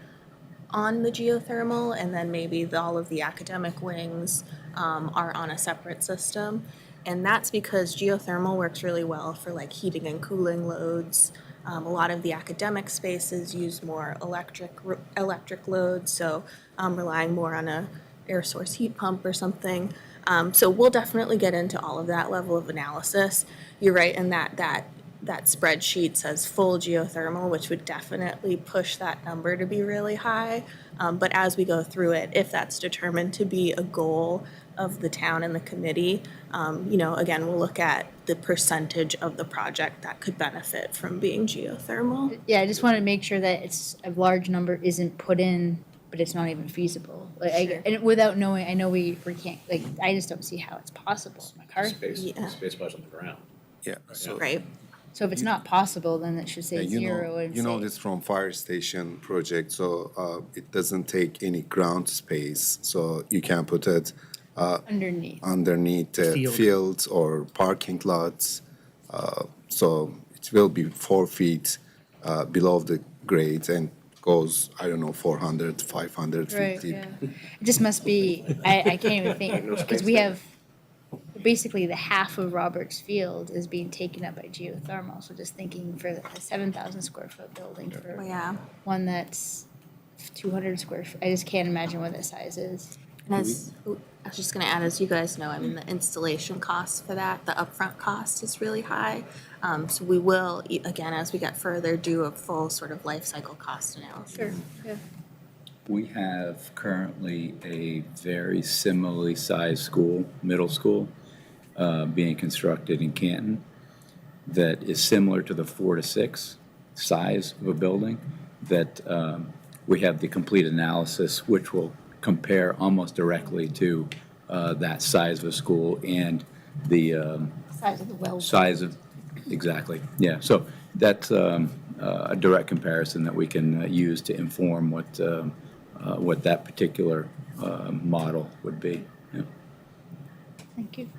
on the geothermal, and then maybe all of the academic wings are on a separate system. And that's because geothermal works really well for like heating and cooling loads. A lot of the academic spaces use more electric loads, so relying more on a air source heat pump or something. So we'll definitely get into all of that level of analysis. You're right in that spreadsheet says full geothermal, which would definitely push that number to be really high. But as we go through it, if that's determined to be a goal of the town and the committee, again, we'll look at the percentage of the project that could benefit from being geothermal. Yeah, I just want to make sure that it's a large number isn't put in, but it's not even feasible. Like, Sure. and without knowing, I know we can't, like, I just don't see how it's possible. McCarthy. Yeah. Space much on the ground. Yeah, so- Right. So if it's not possible, then it should Yeah, say zero and you know say- this from fire station project, so it doesn't take any ground space, so you can put it underneath Field. fields or parking lots. So it will be 4 feet below the grade and goes, I don't know, 400, 500 Right, feet deep. yeah. It just must be, I can't even think, because we have, basically the half of Roberts Field is being taken up by geothermal, so just thinking for a 7,000 square foot building Oh, for yeah. one that's 200 square feet, I just can't imagine what that size is. And I was just gonna add, as you guys know, I mean, the installation costs for that, the upfront cost is really high. So we will, again, as we get further, do a full sort of life cycle cost analysis. Yeah. We have currently a very similarly sized school, middle school, being constructed in Canton that is similar to the 4 to 6 size of a building, that we have the complete analysis, which will compare almost directly to that size of a school and the Size of the well. size of, exactly, yeah. So that's a direct comparison that we can use to inform what that particular model would be. Yeah. Thank you.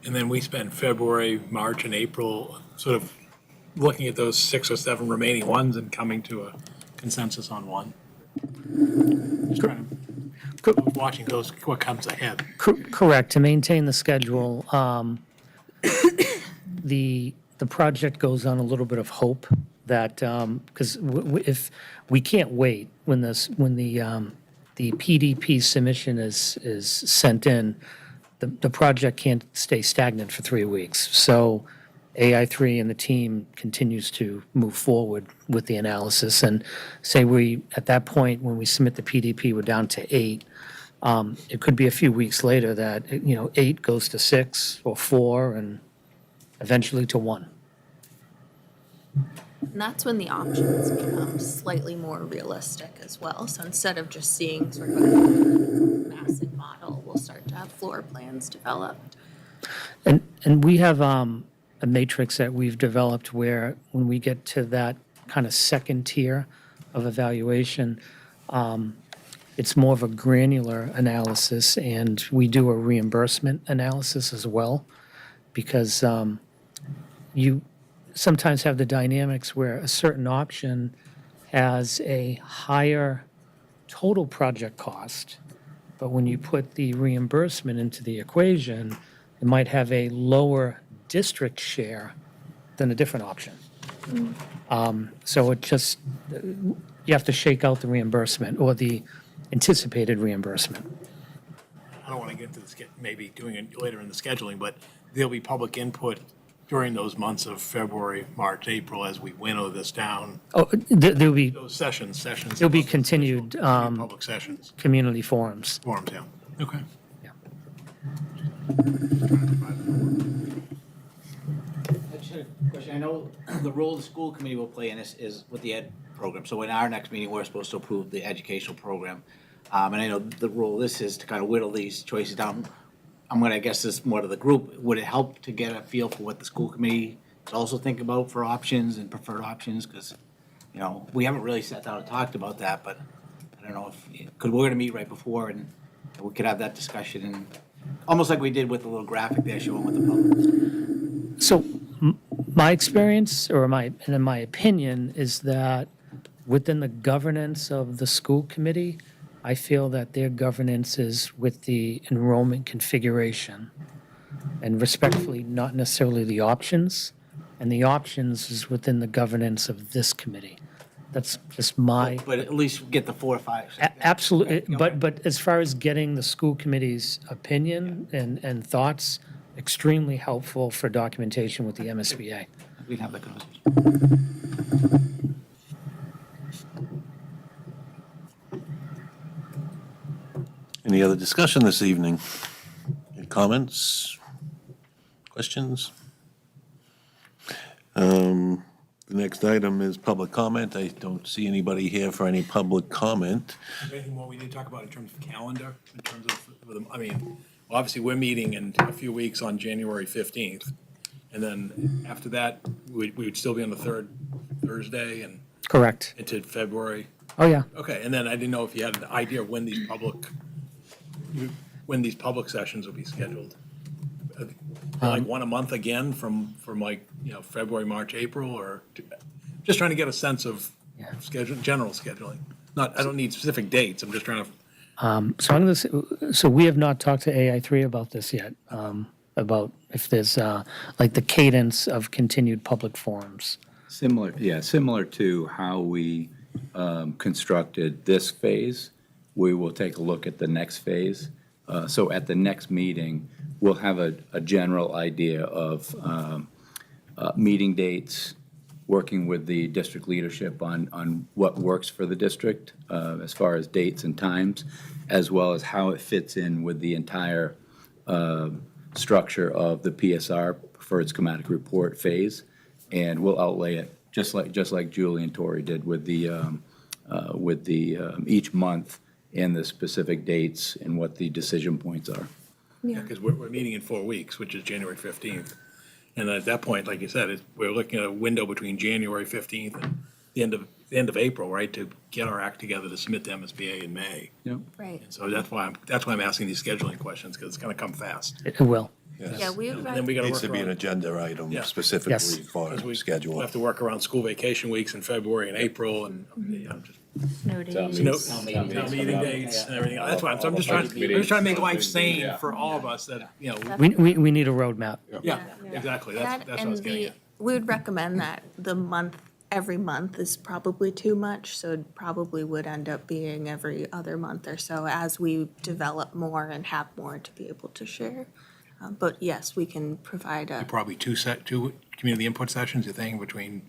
And then we spend February, March, and April sort of looking at those 6 or 7 remaining ones and coming to a consensus on one. Just trying to, watching those, what comes ahead. Correct, to maintain the schedule. The project goes on a little bit of hope that, because if, we can't wait when the PDP submission is sent in, the project can't stay stagnant for 3 weeks. So AI3 and the team continues to move forward with the analysis, and say we, at that point, when we submit the PDP, we're down to 8. It could be a few weeks later that, 8 goes to 6 or 4 and eventually to 1. And that's when the options become slightly more realistic as well. So instead of just seeing sort of a massive model, we'll start to have floor plans developed. And we have a matrix that we've developed where when we get to that kind of second tier of evaluation, it's more of a granular analysis, and we do a reimbursement analysis as well, because you sometimes have the dynamics where a certain option has a higher total project cost, but when you put the reimbursement into the equation, it might have a lower district share than a different option. So it just, you have to shake out the reimbursement or the anticipated reimbursement. I don't want to get into maybe doing it later in the scheduling, but there'll be public input during those months of February, March, April, as we winnow this down. Oh, there'll be, Those sessions. there'll be continued Public sessions, community forums. forums, yeah. Okay. Yeah. I just had a question. I know the role the school committee will play in this is with the ed program. So in our next meeting, we're supposed to approve the educational program. And I know the role of this is to kind of whittle these choices down. I'm gonna guess this more to the group. Would it help to get a feel for what the school committee is also thinking about for options and preferred options? Because, you know, we haven't really sat down and talked about that, but I don't know if, because we're gonna meet right before and we could have that discussion and almost like we did with the little graphic there showing what the public. So my experience, or in my opinion, is that within the governance of the school committee, I feel that their governance is with the enrollment configuration, and respectfully, not necessarily the options. And the options is within the governance of this committee. That's just my, But at least get the 4 or 5. absolutely, but as far as getting the school committee's opinion and thoughts, extremely helpful for documentation with the MSBA. We can have that conversation. Any other discussion this evening? Any comments? Questions? The next item is public comment. I don't see anybody here for any public comment. Is there anything more we need to talk about in terms of calendar, in terms of, I mean, obviously, we're meeting in a few weeks on January 15th. And then after that, we would still be on the third Thursday and Correct. into February. Oh, yeah. Okay, and then I didn't know if you had an idea of when these public sessions will be scheduled. Like one a month again from like, you know, February, March, April, or just trying to get a sense of schedule, general scheduling. Not, I don't need specific dates, I'm just trying to. So I'm going to, so we have not talked to AI3 about this yet, about if there's like the cadence of continued public forums. Similar to how we constructed this phase, we will take a look at the next phase. So at the next meeting, we'll have a general idea of meeting dates, working with the district leadership on what works for the district as far as dates and times, as well as how it fits in with the entire structure of the PSR, Preferred Schematic Report phase. And we'll outlay it just like Julie and Tori did with the each month and the specific dates and what the decision points are. Yeah, because we're meeting in 4 weeks, which is January 15th. And at that point, like you said, we're looking at a window between January 15th and the end of April, right, to get our act together to submit to MSBA in May. Yep. Right. And so that's why I'm asking these scheduling questions, because it's going to come fast. It will. Yeah, we would And then we got to Needs work to be an around, agenda item Yeah. specifically Yes. for because we schedule. have to work around school vacation weeks in February and April, and Snow days. town meeting dates and everything. That's why, so I'm just trying to make life sane for all of us that, you know, We need a roadmap. yeah, exactly. That's what I was getting at. We would recommend that every month is probably too much, so it probably would end up being every other month or so as we develop more and have more to be able to share. But yes, we can provide a, Probably two community input sessions, you think, between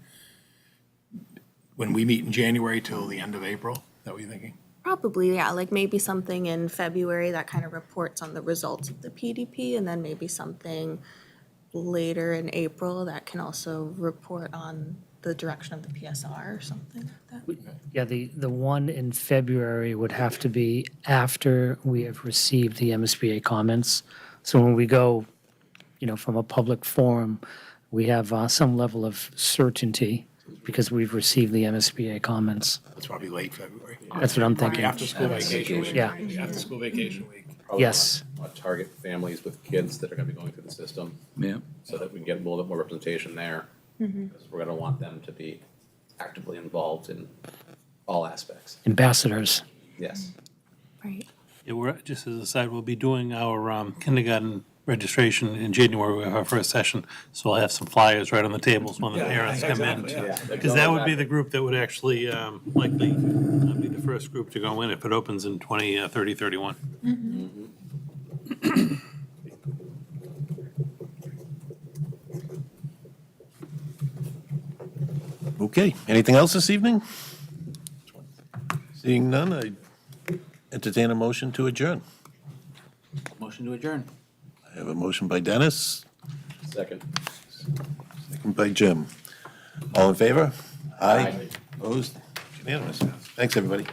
when we meet in January till the end of April? Is that what you're thinking? probably, yeah, like maybe something in February that kind of reports on the results of the PDP, and then maybe something later in April that can also report on the direction of the PSR or something like that. Yeah, the one in February would have to be after we have received the MSBA comments. So when we go from a public forum, we have some level of certainty because we've received the MSBA comments. It's probably late February. That's what I'm thinking. After school vacation week. Yeah. After school vacation week. Probably Yes. wanna target families with kids that are gonna be going through the system, Yeah. so that we can get a little bit more representation there. Because we're gonna want them to be actively involved in all aspects. Ambassadors. Yes. Right. Yeah, we're, just as a side, we'll be doing our kindergarten registration in January, we have our first session, so I'll have some flyers right on the tables when the parents come in. exactly, yeah. Because that would be the group that would actually likely be the first group to go in if it opens in 2030, 31. Okay, anything else this evening? Seeing none, I entertain a motion to adjourn. Motion to adjourn. I have a motion by Dennis, Second. second by Jim. All in favor? Aye. Opposed? Unanimous. Thanks, everybody.